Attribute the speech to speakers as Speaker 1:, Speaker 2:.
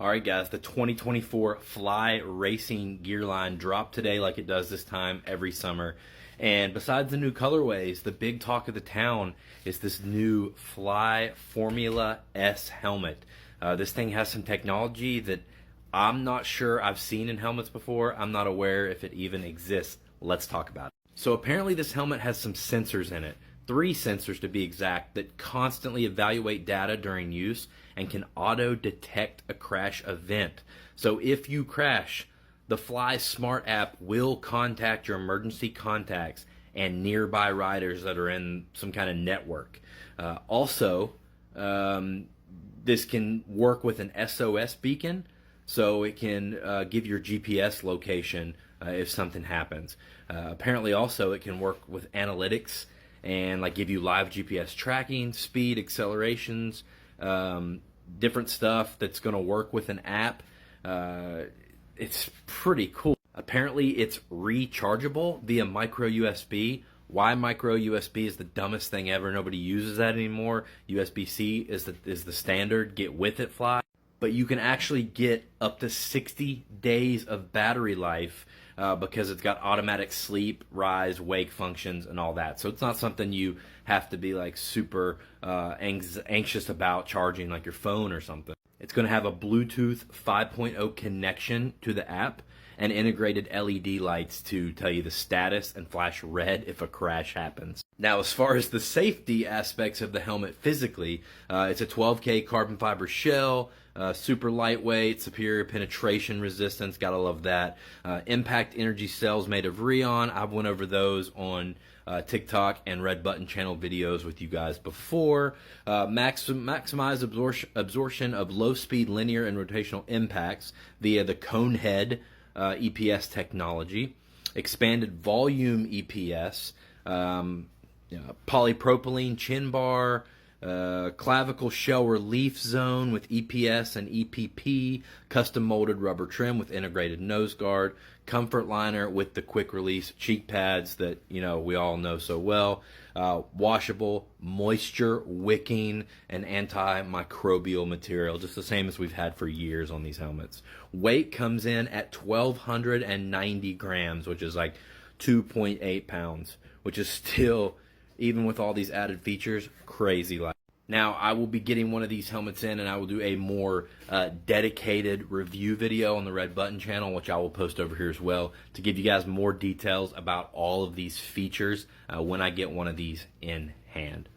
Speaker 1: Alright guys, the 2024 Fly Racing gear line dropped today like it does this time every summer. And besides the new colorways, the big talk of the town is this new Fly Formula S helmet. This thing has some technology that I'm not sure I've seen in helmets before. I'm not aware if it even exists. Let's talk about it. So apparently this helmet has some sensors in it. 3 sensors to be exact, that constantly evaluate data during use and can auto-detect a crash event. So if you crash, the Fly Smart app will contact your emergency contacts and nearby riders that are in some kind of network. This can work with an SOS beacon, so it can give your GPS location if something happens. Apparently also it can work with analytics and like give you live GPS tracking, speed, accelerations, different stuff that's going to work with an app. It's pretty cool. Apparently it's rechargeable via micro USB. Why micro USB is the dumbest thing ever. Nobody uses that anymore. USB-C is the standard. Get with it, Fly. But you can actually get up to 60 days of battery life because it's got automatic sleep, rise, wake functions and all that. So it's not something you have to be like super anxious about charging like your phone or something. It's going to have a Bluetooth 5.0 connection to the app and integrated LED lights to tell you the status and flash red if a crash happens. Now, as far as the safety aspects of the helmet physically, it's a 12K carbon fiber shell, super lightweight, superior penetration resistance, gotta love that. Impact energy cells made of Rheon. I've went over those on TikTok and Red Button channel videos with you guys before. Maximize absorption of low-speed linear and rotational impacts via the cone head EPS technology. Expanded volume EPS. Polypropylene chin bar. Clavicle shell relief zone with EPS and EPP, custom molded rubber trim with integrated nose guard, comfort liner with the quick release cheek pads that we all know so well, washable, moisture wicking, and antimicrobial material, just the same as we've had for years on these helmets. Weight comes in at 1,290 grams, which is like 2.8 pounds, which is still, even with all these added features, crazy light. Now, I will be getting one of these helmets in, and I will do a more dedicated review video on the Red Button channel, which I will post over here as well, to give you guys more details about all of these features when I get one of these in hand.